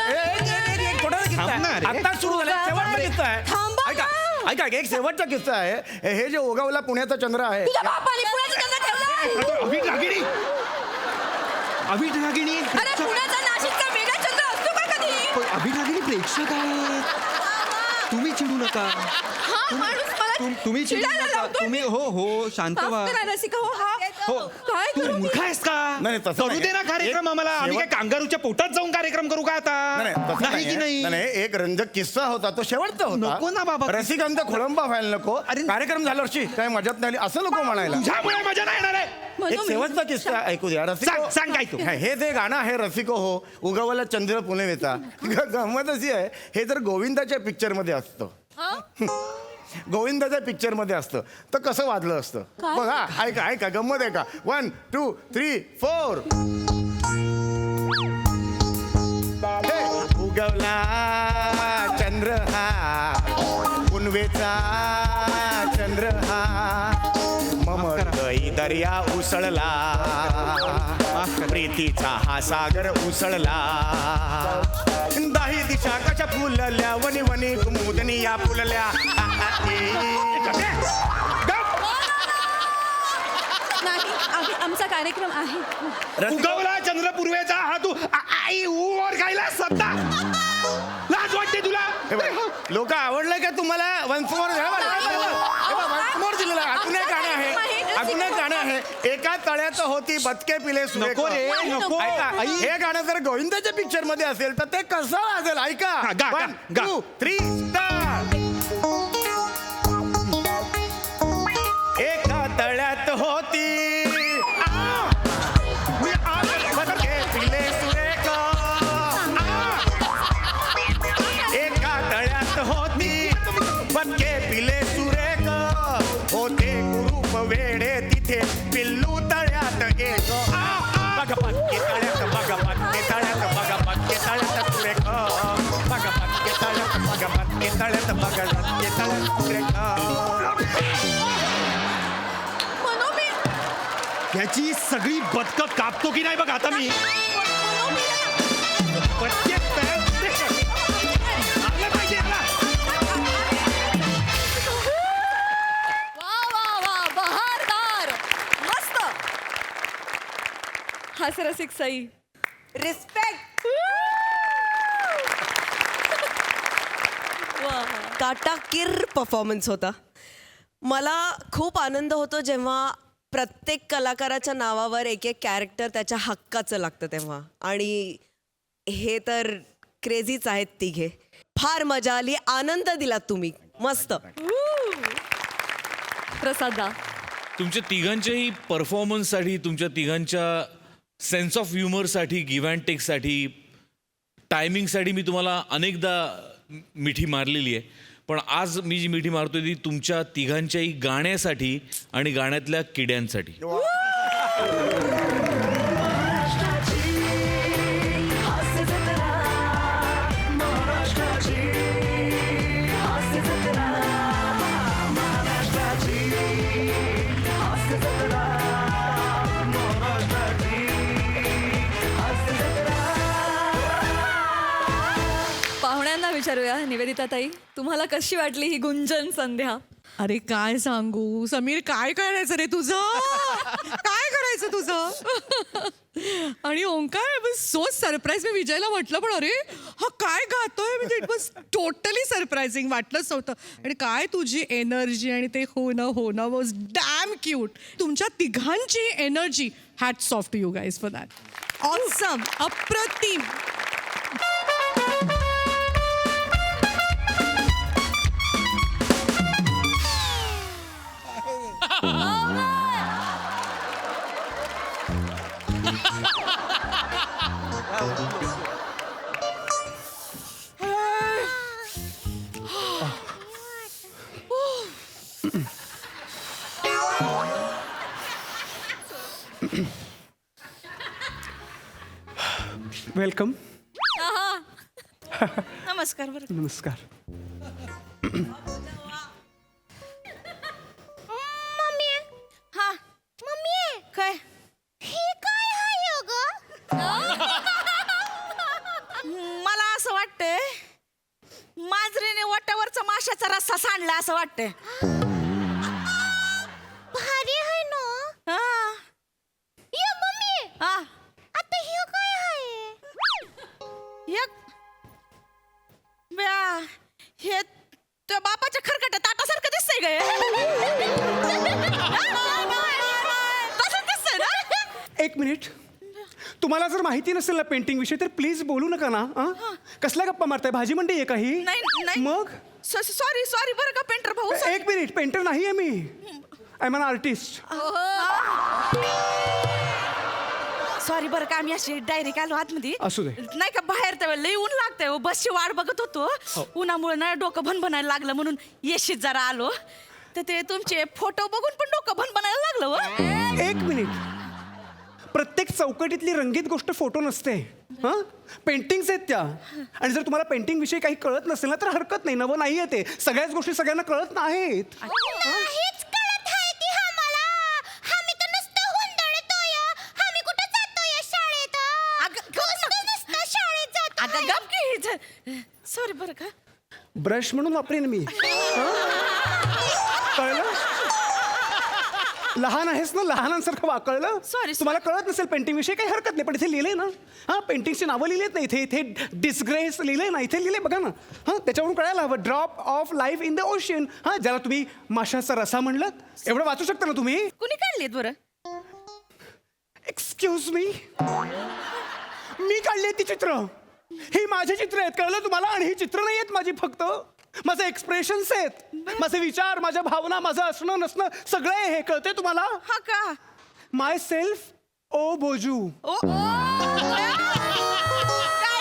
थांबणार आहे. आता सुरू झाला शेवटचा किस्सा आहे. थांबा ऐका ना. ऐका एक शेवटचा किस्सा आहे. हे जे उगवला पुण्याचा चंद्र आहे. तुझ्या बापाने पुण्याचा चंद्र ठेवलाय. अभिट रागिणी अभिट रागिणी अरे पुण्याचा नाशिकचा वेगळा चंद्र असतो का कधी? अभिट रागिणी प्रेक्षक आहेत. तुम्ही चिडू नका. हा माणूस मला तुम्ही चिडू चिडायला नका. लावतोय. तुम्ही हो शांत माफ व्हा. करा रसिका हो. हा हो. काय तू करू मी? मूर्ख आहेस का नाही, तसं करू नाही. दे ना कार्यक्रम एक आम्हाला. आम्ही काय शेवट- कांगारूच्या पोटात जाऊन कार्यक्रम करू का आता नाही, तसं नाही की नाहीये. नाही नाही, एक रंजक किस्सा होता. तो शेवटचा होता. नको ना बाबा. रसिकांचा खोळंबा व्हायला नको. कार्यक्रम झाल्यावरशी काय मजात नाही आली असं नको म्हणायला. तुझ्यामुळे मजा नाही येणार आहे. एक म्हणून शेवटचा किस्सा ऐकू द्या. रसिको सांग काय तू हे जे गाणं आहे रसिको हो उगवला चंद्र पुनवेचा. गंमत अशी आहे हे जर गोविंदाच्या पिक्चर मध्ये असतं. गोविंदाच्या पिक्चर मध्ये असतं तर कसं वाजलं असतं काय? बघा. ऐका ऐका गंमत आहे का. 1 2 3 4. उगवला चंद्र हा पुनवेचा चंद्र हा. मम हृदय दर्या उसळला. प्रीतीचा हा सागर उसळला. दाही दिशा कशा फुलल्या. वनी वनी कुमुदनी या फुलल्या. आमचा कार्यक्रम आहे. उगवला चंद्र पूर्वेचा हा तू आई वर गायला सत्ता लाज वाटते तुला. लोक आवडलं का तुम्हाला? वन्स मोर दिलेलं आहे. अजून एक गाणं आहे, अजून एक गाणं आहे. एका तळ्यात होती बदके पिले सुरेख. नको रे, नको. ऐका, आई. हे गाणं जर गोविंदाच्या पिक्चर मध्ये असेल तर ते कसं वाजेल? ऐका. हा, गा, गा, 1, गा. 2, 3 स्टार्ट. एका तळ्यात होती मी आज बदके पिले सुरेख. एका तळ्यात होती बदके पिले सुरेख. होते कुरूप वेडे तिथे पिल्लू तळ्यात एक. बघ पत्के तळ्यात, बघ पत्के तळ्यात, बघ पत्के तळ्यात सुरेख. बघ पत्के तळ्यात, बघ पत्के तळ्यात, बघ पत्के तळ्यात सुरेख. याची सगळी बदकं कापतो की नाही बघ आता मी. प्रत्येक आलं पाहिजे याला. वा वा वा बहारदार मस्त. हास्यरसिक सई रिस्पेक्ट. काटाकीर परफॉर्मन्स होता. मला खूप आनंद होतो जेव्हा प्रत्येक कलाकाराच्या नावावर एक एक कॅरेक्टर त्याच्या हक्काचं लागतं तेव्हा. आणि हे तर क्रेझीच आहेत तिघे. फार मजा आली, आनंद दिलात तुम्ही. मस्त. प्रसादा. तुमच्या तिघांच्याही परफॉर्मन्ससाठी, तुमच्या तिघांच्या सेन्स ऑफ ह्युमरसाठी, गिव्ह अँड टेकसाठी, टायमिंगसाठी मी तुम्हाला अनेकदा मिठी मारलेली आहे. पण आज मी जी मिठी मारतोय ती तुमच्या तिघांच्याही गाण्यासाठी आणि गाण्यातल्या किड्यांसाठी. पाहुण्यांना विचारूया. निवेदिता ताई, तुम्हाला कशी वाटली ही गुंजन संध्या? अरे काय सांगू समीर, काय करायचं रे तुझं? काय करायचं तुझं? आणि ओंकार वॉज सो सरप्राईज. मी विजयला म्हटलं पण अरे हा काय गातोय, म्हणजे इट वॉज टोटली सरप्रायझिंग, वाटलंच नव्हतं. आणि काय तुझी एनर्जी आणि ते होणं वॉज डॅम क्यूट. तुमच्या तिघांची energy, hats off to you guys for that. Awesome, अप्रतिम. वेलकम. नमस्कार. बरं नमस्कार. हा मम्मी काय हे काय आहे ग? मला असं वाटतंय मांजरीने वाट्यावरचा माशाचा रस्सा सांडला असं वाटतंय. भारी आहे ना? हा. ये मम्मी. हा. आता हे काय आहे? हे त्या बापाच्या खरकट्या ताटासारखं दिसतंय ग. तसंच दिसतंय ना? एक मिनिट. तुम्हाला जर माहिती नसेल ना पेंटिंग विषयी तर प्लीज बोलू नका ना. कसल्या गप्पा मारताय? भाजी मंडी आहे काही? नाही. मग सॉरी बरं का पेंटर भाऊ. एक मिनिट. पेंटर नाही आहे मी. I am an artist. Sorry बरं का, आम्ही अशी डायरेक्ट आलो आतमध्ये. असू दे. नाही का बाहेर तेव्हा लई ऊन लागतंय. बसची वाट बघत होतो. उन्हामुळे ना डोकं भनभनायला लागलं म्हणून येशीत जरा आलो. तर ते तुमचे फोटो बघून पण डोकं भनभनायला लागलं. एक मिनिट. प्रत्येक चौकटीतली रंगीत गोष्ट फोटो नसते. हां, पेंटिंग्स आहेत त्या. आणि जर तुम्हाला पेंटिंग विषयी काही कळत नसेल ना तर हरकत नाही. नवं नाही आहे ते. सगळ्याच गोष्टी सगळ्यांना कळत नाहीत. सॉरी बरं का. ब्रश म्हणून वापरेन मी. कळलं? लहान आहेस ना, लहानांसारखं वाकळलं. Sorry, तुम्हाला कळत नसेल पेंटिंग विषयी, काही हरकत नाही, पण इथे लिहिलंय ना. हा, पेंटिंगची नावं लिहिलेत ना इथे. इथे डिस्ग्रेस लिहिलंय ना, इथे लिहिलंय बघा ना. हा, त्याच्यावरून कळायला हवं, drop of life in the ocean. हा, ज्याला तुम्ही माशाचा रसा म्हणलं, एवढं वाचू शकता ना तुम्ही. कुणी काढलीत बरं? एक्सक्यूज मी, मी काढली ती चित्र. ही माझी चित्र आहेत, कळलं तुम्हाला. आणि ही चित्र नाही आहेत माझी फक्त, माझे एक्सप्रेशन्स आहेत, माझे विचार, माझ्या भावना, माझं असणं नसणं सगळं हे कळतंय तुम्हाला. हा का? माय सेल्फ ओ बोजू. काय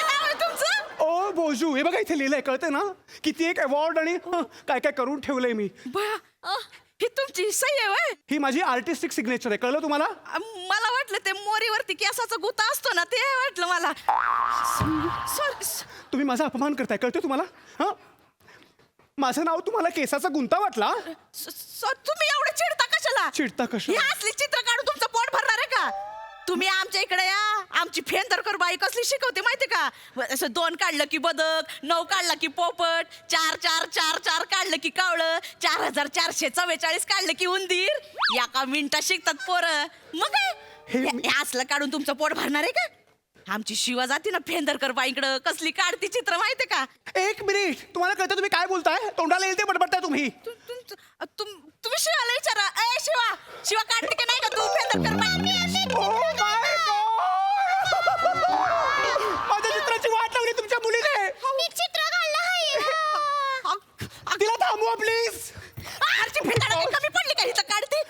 नाव आहे तुमचं? ओ बोजू. हे बघा इथे लिहिलंय, कळतंय ना. किती एक अवॉर्ड आणि काय काय करून ठेवलंय मी. बया, ही तुमची सही आहे व्हय? ही माझी आर्टिस्टिक सिग्नेचर आहे, कळलं तुम्हाला. मला वाटलं ते मोरीवरती केसाचा गुता असतो ना, ते वाटलं मला. सॉरी. तुम्ही माझा अपमान करताय, कळतंय तुम्हाला. हा, माझं नाव तुम्हाला केसाचा गुंता वाटला. तुम्ही एवढं चिडता कशाला? चिडता कशा? ही असली चित्र काढून तुमचं पोट भरणार आहे का? तुम्ही आमच्या इकडे या. आमची फेंदरकर बाई कसली शिकवते माहिती का? असं 2 काढलं की बदक, 9 काढलं की पोपट, 4 4 4 4 काढलं की कावळं, 4444 काढलं की उंदीर. एका मिनिटात शिकतात पोरं. मग काय हे असलं काढून तुमचं पोट भरणार आहे का? आमची शिवा जाती ना फेंदरकर बाईकडं, कसली काढती चित्र माहितीये का? एक मिनिट, तुम्हाला कळतं तुम्ही काय बोलताय? तोंडाला येईल ते बडबडताय तुम्ही. तुम्ही शिवाला विचारा. ए शिवा काढते की नाही का तू फेंदरकर बाई? Oh my God! माझ्या चित्राची वाट लावली तुमच्या मुलीने. मी चित्र काढलं. तिला थांबवा प्लीज. कमी पडली का हिचं काढते?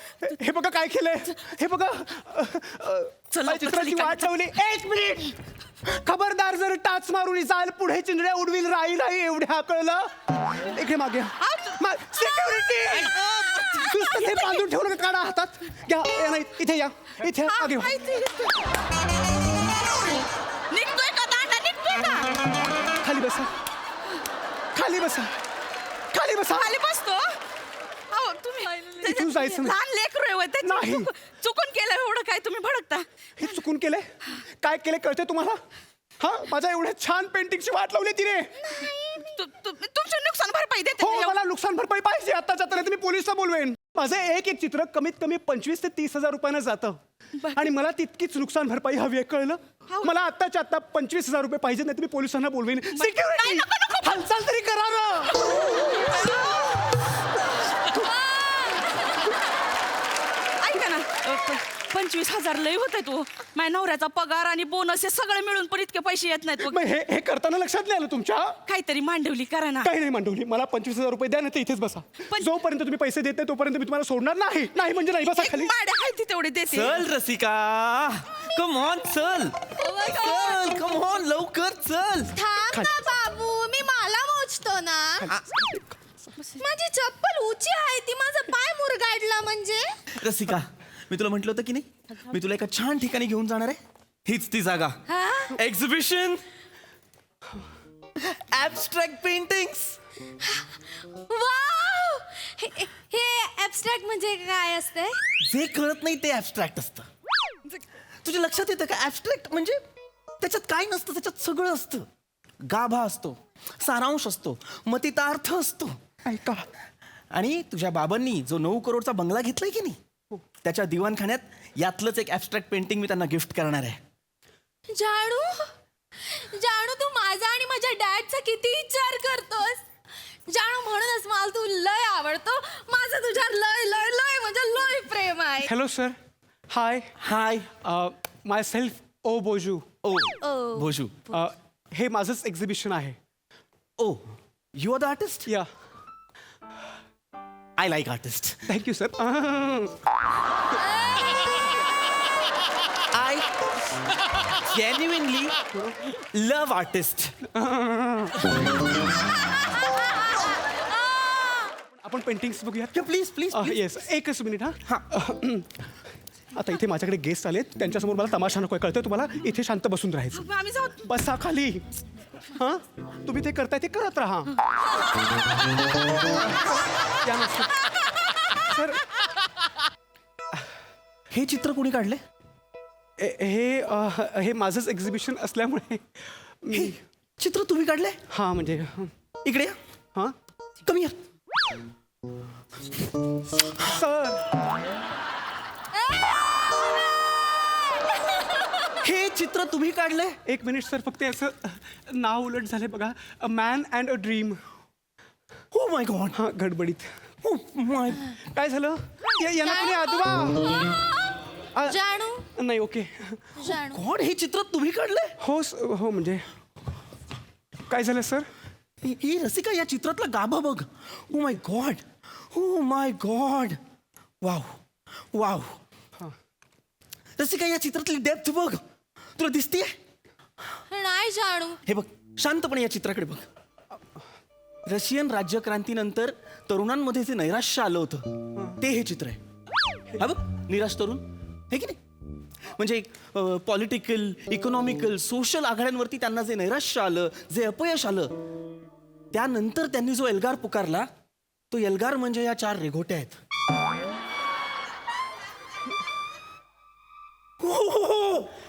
हे बघा काय केलंय, हे बघा. माझ्या चित्राची वाट लावली. एक मिनिट, खबरदार, जर टाच मारून जाल पुढे चिंधड्या उडवील. राही नाही एवढ्या, कळलं. इकडे मागे सिक्युरिटी. नुसतं हे बांधून ठेवू नका, काढा हातात. घ्या, नाही इथे या, इथे मागे. निघतोय का दांडा? निघतोय का? खाली बसा, खाली बसा, खाली बसा. खाली बसतो. तुम्ही इथून जायचं नाही. लहान लेकरू आहे ते. नाही. चुकून केलं एवढं काय तुम्ही भडकता? हे चुकून केलंय. काय केलंय कळतंय तुम्हाला. हा, माझ्या एवढ्या छान पेंटिंगची वाट लावली तिने. तुमचं नुकसान भरपाई देते. हो, मला नुकसान भरपाई पाहिजे आत्ताच्या आता, तुम्ही पोलिसला बोलवेन. माझं एक चित्र कमीत कमी 25 ते 30 हजार रुपयानं जातं. आणि मला तितकीच नुकसान भरपाई हवी आहे, कळलं. मला आत्ताच्या आता 25,000 रुपये पाहिजे, नाही तुम्ही पोलिसांना बोलवेन. सिक्युरिटी, हालचाल तरी करा ना. ऐका ना, 25,000 लय होत आहे. तू माझ्या नवऱ्याचा पगार आणि बोनस हे सगळं मिळून पण इतके पैसे येत नाहीत. मग हे करताना लक्षात नाही आलं तुमच्या. काहीतरी मांडवली करा ना. काही नाही मांडवली. मला 25,000 रुपये द्या, नाही तर इथेच बसा. जोपर्यंत तुम्ही पैसे देत नाही तोपर्यंत मी तुम्हाला सोडणार नाही. नाही म्हणजे नाही, बसा खाली. माड्या आहे ती तेवढे देते. चल रसिका, कम ऑन, चल चल, कम ऑन, लवकर चल. थांब ना बाबू, मी मला मोजतो ना. माझी चप्पल उंची आहे, ती माझा पाय मुरगाडला म्हणजे. रसिका, मी तुला म्हटलं होतं की नाही, मी तुला एका छान ठिकाणी घेऊन जाणार आहे. हीच ती जागा. Exhibition abstract paintings. वाव! हे ॲब्स्ट्रॅक्ट म्हणजे काय असते? जे कळत नाही ते ॲब्स्ट्रॅक्ट असतं. तुझ्या लक्षात येतं का? ॲब्स्ट्रॅक्ट म्हणजे त्याच्यात काय नसतं, त्याच्यात सगळं असतं. गाभा असतो, सारांश असतो, मतितार्थ असतो. ऐका, आणि तुझ्या बाबांनी जो 9 करोडचा बंगला घेतलाय की नाही, त्याच्या दिवाणखान्यात यातलंच एक ॲब्स्ट्रॅक्ट पेंटिंग मी त्यांना गिफ्ट करणार आहे. जानू, तू माझा आणि माझ्या डॅडचा किती विचार करतोस. जानू, म्हणूनच मला तू लय आवडतो. माझं तुझ्यावर लय लय लय म्हणजे लय प्रेम आहे. Hello sir. Hi hi. माय सेल्फ ओ बोजू. ओ भोजू. हे माझंच एक्झिबिशन आहे. Oh, you are the artist. Yeah, I like artist. Thank you sir. I genuinely love artist. आपण पेंटिंग्स बघूयात. Please please. येस, एकच मिनिट. हा, आता इथे माझ्याकडे गेस्ट आलेत, त्यांच्यासमोर मला तमाशा नको, कळतंय तुम्हाला. इथे शांत बसून राहायचं. आम्ही जाऊ. बसा खाली. हा, तुम्ही ते करताय ते करत राहा. सर, हे चित्र कोणी काढले? हे माझंच एक्झिबिशन असल्यामुळे हे चित्र तुम्ही काढले? हा, म्हणजे इकडे या. हा, कमी या. सर, चित्र तुम्ही काढलंय? एक मिनिट सर, फक्त याचं नाव उलट झालंय बघा. A man and a dream. हो माय गॉड. हा, गडबडीत. हो माय. काय झालं? यांना तुम्ही आजोबा. जानू नाही, ओके. जानू गॉड, हे चित्र तुम्ही काढलंय? हो म्हणजे काय झालं सर? ही रसिका, या चित्रातला गाभा बघ. Oh my God, oh my God. Wow wow. Rasika, या चित्रातली डेप्थ बघ. तुला दिसतीये? नाही जानू. हे बघ, शांतपणे या चित्राकडे बघ. रशियन राज्यक्रांतीनंतर तरुणांमध्ये जे नैराश्य आलं होतं ते हे चित्र आहे. हा बघ, निराश तरुण आहे की नाही? म्हणजे पॉलिटिकल, इकॉनॉमिकल, सोशल आघाड्यांवरती त्यांना जे नैराश्य आलं, जे अपयश आलं, त्यानंतर त्यांनी जो एल्गार पुकारला, तो एल्गार म्हणजे या 4 रेघोट्या आहेत.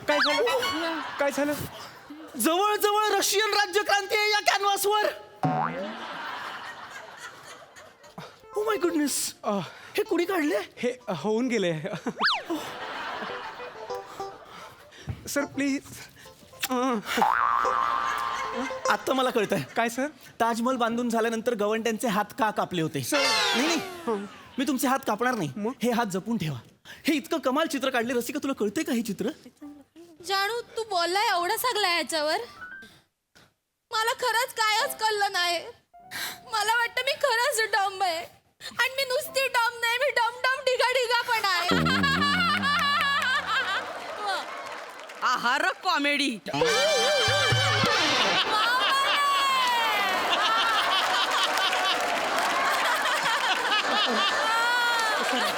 काय झालं? काय झालं? जवळजवळ रशियन राज्यक्रांती आहे या कॅनव्हासवर. Oh my goodness. हे कुणी काढले? हे होऊन गेले. Sir please. आता मला कळतंय. काय सर? ताजमहल बांधून झाल्यानंतर गवंड्यांचे हात का कापले होते? नाही, मी तुमचे हात कापणार नाही. हे हात जपून ठेवा. हे इतकं कमाल चित्र काढले. रसिका, तुला कळतंय का हे चित्र? जानू, तू बोललाय एवढं सगळं याच्यावर, मला खरंच कायच कळलं नाही. मला वाटतं मी खरंच डम आहे. आणि मी नुसती डम नाही, मी डम डम ढिगा ढिगा पण आहे. आहार कॉमेडी.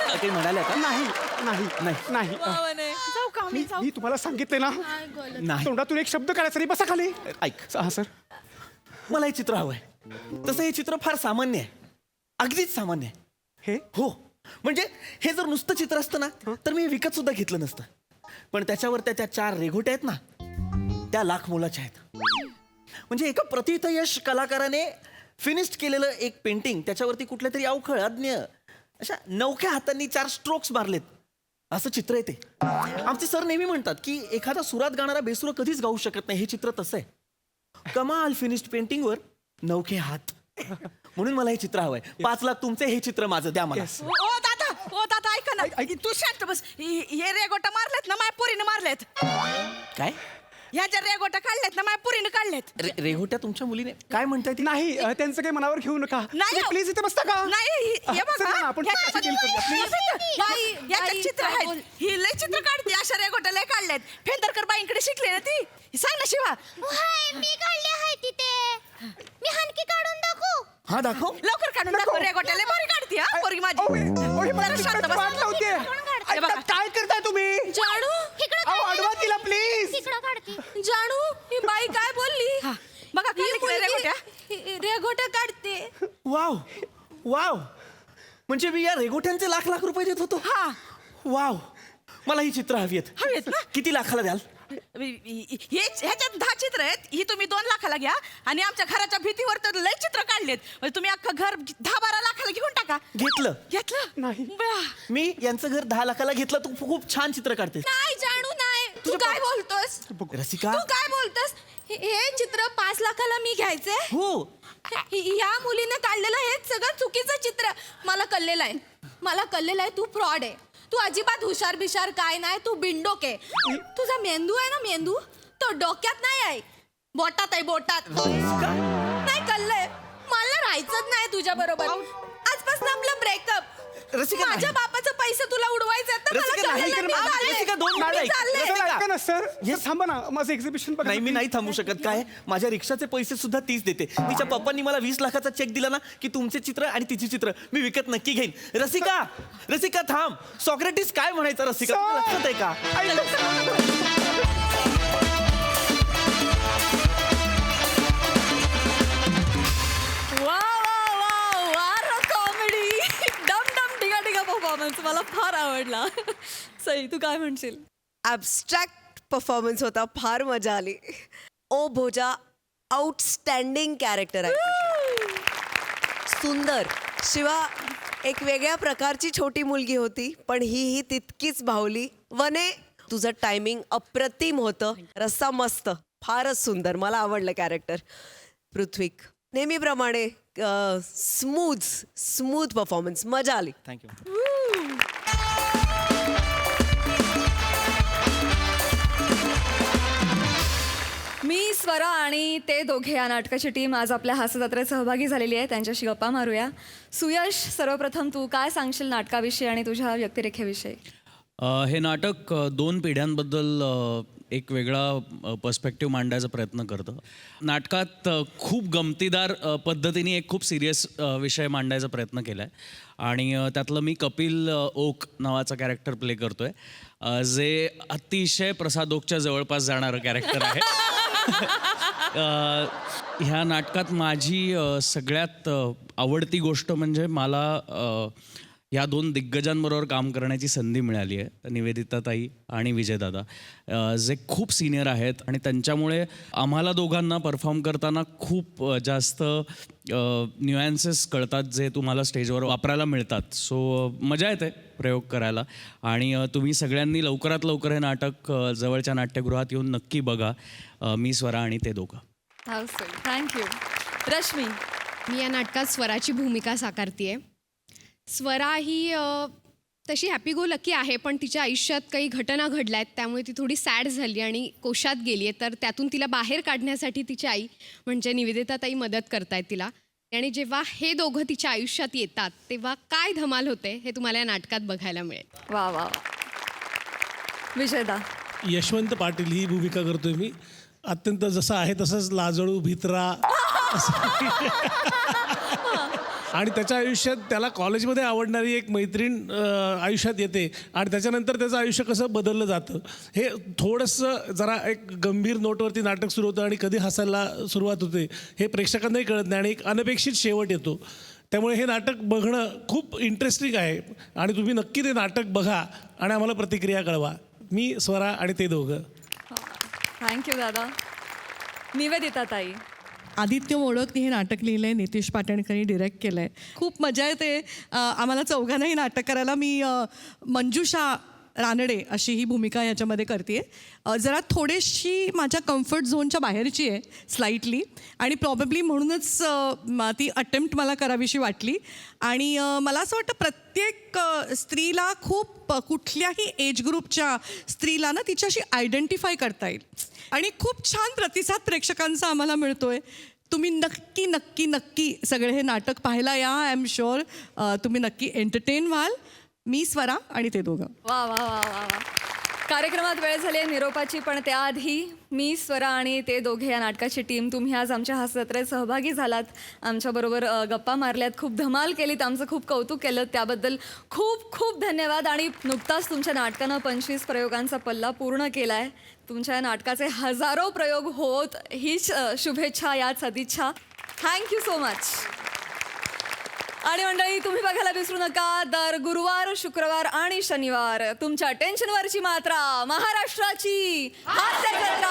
काही म्हणाल्या का? नाही नाही नाही. नाही. जाऊ का मी? मी तुम्हाला सांगितले ना, नाही. तोंडातून एक शब्द काढायचा नाही. बसा खाली. ऐक, हा सर. मला हे चित्र हवंय. तसं हे चित्र फार सामान्य आहे, अगदीच सामान्य आहे. हे हो, म्हणजे हे जर नुसतं चित्र असतं ना, तर मी हे विकत सुद्धा घेतलं नसतं. पण त्याच्यावर त्या 4 रेघोट्या आहेत ना, त्या लाख मोलाच्या आहेत. म्हणजे एका प्रतिथयश कलाकाराने फिनिश्ड केलेलं एक पेंटिंग, त्याच्यावरती कुठल्या तरी अवखळ अज्ञ अशा नवख्या हातांनी 4 स्ट्रोक्स मारलेत, असं चित्र आहे ते. आमचे सर नेहमी म्हणतात की एखादा सुरात गाणारा बेसुरं कधीच गाऊ शकत नाही. हे चित्र तसं आहे. कमाल फिनिश्ड पेंटिंगवर नवखे हात. म्हणून मला हे चित्र हवंय. 5 लाख तुमचे, हे चित्र माझं. द्या मला. ओ दादा ऐका ना. तू शांत बस. हे रेगोटा मारलेत ना, माझ्या पोरीने मारलेत. काय? ह्या ज्या रेगोटा काढल्यात ना, माझ्या पोरीने काढलेत. रेघोट्या तुमच्या मुलीने काय म्हणताय ते? नाही, त्यांचं काही मनावर घेऊ नका. नाही, प्लीज इथे बसता का? नाही, हे बघा. चला ना, आपण ह्या- deal करूया, please. याच्यात चित्र आहेत. ही लय चित्र काढते. अशा रेगोटा लय काढल्यात. फेंदरकर बाईंकडे शिकले ना ती. सांग ना शिवा. मी काढले आहे तिथे. मी हानकी काढून दाखवू? हा, दाखव. लवकर काढून दाखव. रेगोटा लय भारी काढते हा पोरगी माझी. जरा शांत बस. वाट लावते. हे बघा. काय करताय तुम्ही? जानू, अहो, अडवा तिला प्लीज. तिकडं काढते. जानू, ही बाई काय बोलली? बघा काढले की नाही रेगोट्या. रेघोट्या काढते. Wow wow. म्हणजे मी या रेघोट्यांचे लाख लाख रुपये देत होतो. हा. वाव. मला ही चित्र हवी हवीत ना? किती लाखाला द्याल? ह्याच्यात 10 चित्र आहेत. ही तुम्ही 2 लाखाला घ्या. आणि आमच्या घराच्या भीतीवर तर लय चित्र काढलेत. म्हणजे तुम्ही अख्खं घर 10-12 लाखाला घेऊन टाका. घेतलं नाही. मी यांचं घर 10 लाखाला घेतलं. तू खूप छान चित्र काढते. नाही जानू, नाही. तू काय बोलतोस? रसिका. तू काय बोलतोस? हे चित्र 5 लाखाला मी घ्यायचे? हो. ह्या मुलीने काढलेलं हे सगळं चुकीचं चित्र. मला कळलेलं आहे तू फ्रॉड आहे. तू अजिबात हुशार बिशार काय नाही. तू बिंडोक आहे. तुझा मेंदू आहे ना, मेंदू तो डोक्यात नाही आहे, बोटात आहे, बोटात. नाही कळलंय मला. राहायचंच नाही तुझ्या बरोबर. आजपासून आपलं ब्रेकअप. रसिका, नाही. माझ्या बापाचे पैसे तुला उडवायचे आहेत ना, मला रसिका, नाही. कळलेलं. मी चालले. रसिका, 2 मी मिनिटं ऐक. चालले. रसिका. ऐका ना सर, थांबा ना. माझं एक्झिबिशन बघा. नाही, मी नाही थांबू शकत. काय, माझ्या रिक्षाचे पैसे सुद्धा तीच देते. तिच्या पप्पांनी मला 20 लाखाचा चेक दिला ना, की तुमचे चित्र आणि तिची चित्र मी विकत नक्की घेईन. रसिका, रसिका थांब. सॉक्रेटिस काय म्हणायचं रसिका, तुला लक्षात आहे का? कॉमेडी. डम डम ढिगा ढिगा परफॉर्मन्स मला फार आवडला. सई, तू काय म्हणशील? ॲब्स्ट्रॅक्ट परफॉर्मन्स होता. फार मजा आली. ओ भोजा आउटस्टँडिंग कॅरेक्टर आहे. सुंदर. शिवा एक वेगळ्या प्रकारची छोटी मुलगी होती, पण ही तितकीच भावली. वने तुझं टायमिंग अप्रतिम होतं, रस्सा मस्त, फारच सुंदर, मला आवडलं कॅरेक्टर. पृथ्वीक नेहमीप्रमाणे स्मूथ परफॉर्मन्स, मजा आली. थँक्यू. मी स्वरा आणि ते दोघे या नाटकाची टीम आज आपल्या हास्यजत्रेत सहभागी झालेली आहे. त्यांच्याशी गप्पा मारूया. सुयश, सर्वप्रथम तू काय सांगशील नाटकाविषयी आणि तुझ्या व्यक्तिरेखेविषयी? हे नाटक 2 पिढ्यांबद्दल एक वेगळा पर्स्पेक्टिव्ह मांडायचा प्रयत्न करतं. नाटकात खूप गमतीदार पद्धतीने एक खूप सिरियस विषय मांडायचा प्रयत्न केला आहे आणि त्यातलं मी कपिल ओक नावाचा कॅरेक्टर प्ले करतो आहे, जे अतिशय प्रसाद ओकच्या जवळपास जाणारं कॅरेक्टर आहे. ह्या नाटकात माझी सगळ्यात आवडती गोष्ट म्हणजे मला या 2 दिग्गजांबरोबर काम करण्याची संधी मिळाली आहे, निवेदिताताई आणि विजयदादा, जे खूप सिनियर आहेत आणि त्यांच्यामुळे आम्हाला दोघांना परफॉर्म करताना खूप जास्त न्यूॲन्सेस कळतात जे तुम्हाला स्टेजवर वापरायला मिळतात. सो मजा येते प्रयोग करायला आणि तुम्ही सगळ्यांनी लवकरात लवकर हे नाटक जवळच्या नाट्यगृहात येऊन नक्की बघा. मी स्वरा आणि ते दोघं. थँक्यू. रश्मी, मी या नाटकात स्वराची भूमिका साकारते आहे. स्वरा ही तशी हॅपी गो लकी आहे, पण तिच्या आयुष्यात काही घटना घडल्या आहेत, त्यामुळे ती थोडी सॅड झाली आणि कोशात गेली आहे. तर त्यातून तिला बाहेर काढण्यासाठी तिची आई म्हणजे निवेदिताताई मदत करतायत तिला. आणि जेव्हा हे दोघं तिच्या आयुष्यात येतात तेव्हा काय धमाल होते हे तुम्हाला या नाटकात बघायला मिळेल. वा वा. विजयदा, यशवंत पाटील ही भूमिका करतोय मी. अत्यंत जसं आहे तसंच लाजळू, भित्रा आणि त्याच्या आयुष्यात त्याला कॉलेजमध्ये आवडणारी एक मैत्रीण आयुष्यात येते आणि त्याच्यानंतर त्याचं आयुष्य कसं बदललं जातं हे थोडंसं जरा एक गंभीर नोटवरती नाटक सुरू होतं आणि कधी हसायला सुरुवात होते हे प्रेक्षकांनाही कळत नाही आणि एक अनपेक्षित शेवट येतो. त्यामुळे हे नाटक बघणं खूप इंटरेस्टिंग आहे आणि तुम्ही नक्की ते नाटक बघा आणि आम्हाला प्रतिक्रिया कळवा. मी स्वरा आणि ते दोघं. थँक्यू दादा. निवेदिताताई, आदित्य मोडकनी हे नाटक लिहिलं आहे, नितीश पाटणकरनी डिरेक्ट केलं आहे. खूप मजा येते आम्हाला चौघांनाही नाटक करायला. मी मंजुषा रानडे अशी ही भूमिका याच्यामध्ये करते. जरा थोडीशी माझ्या कम्फर्ट झोनच्या बाहेरची आहे स्लाइटली आणि प्रॉबेबली म्हणूनच ती अटेम्प्ट मला करावीशी वाटली. आणि मला असं वाटतं प्रत्येक स्त्रीला खूप कुठल्याही एज ग्रुपच्या स्त्रीला ना तिच्याशी आयडेंटिफाय करता येईल आणि खूप छान प्रतिसाद प्रेक्षकांचा आम्हाला मिळतो आहे. तुम्ही नक्की नक्की नक्की सगळे हे नाटक पाहायला या. आय एम शुअर तुम्ही नक्की एंटरटेन व्हाल. मी स्वरा आणि ते दोघं. वा वा वा वा वा. कार्यक्रमात वेळ झाली आहे निरोपाची, पण त्याआधी मी स्वरा आणि ते दोघे या नाटकाची टीम, तुम्ही आज आमच्या हास्यजत्रेत सहभागी झालात, आमच्याबरोबर गप्पा मारल्यात, खूप धमाल केलीत, आमचं खूप कौतुक केलं, त्याबद्दल खूप खूप धन्यवाद. आणि नुकताच तुमच्या नाटकानं 25 प्रयोगांचा पल्ला पूर्ण केला आहे. तुमच्या या नाटकाचे हजारो प्रयोग होत हीच शुभेच्छा, याच सदिच्छा. Thank you so much. आणि मंडळी, तुम्ही बघायला विसरू नका दर गुरुवार, शुक्रवार आणि शनिवार तुमच्या टेन्शनवरची मात्रा, महाराष्ट्राची हास्यजत्रा.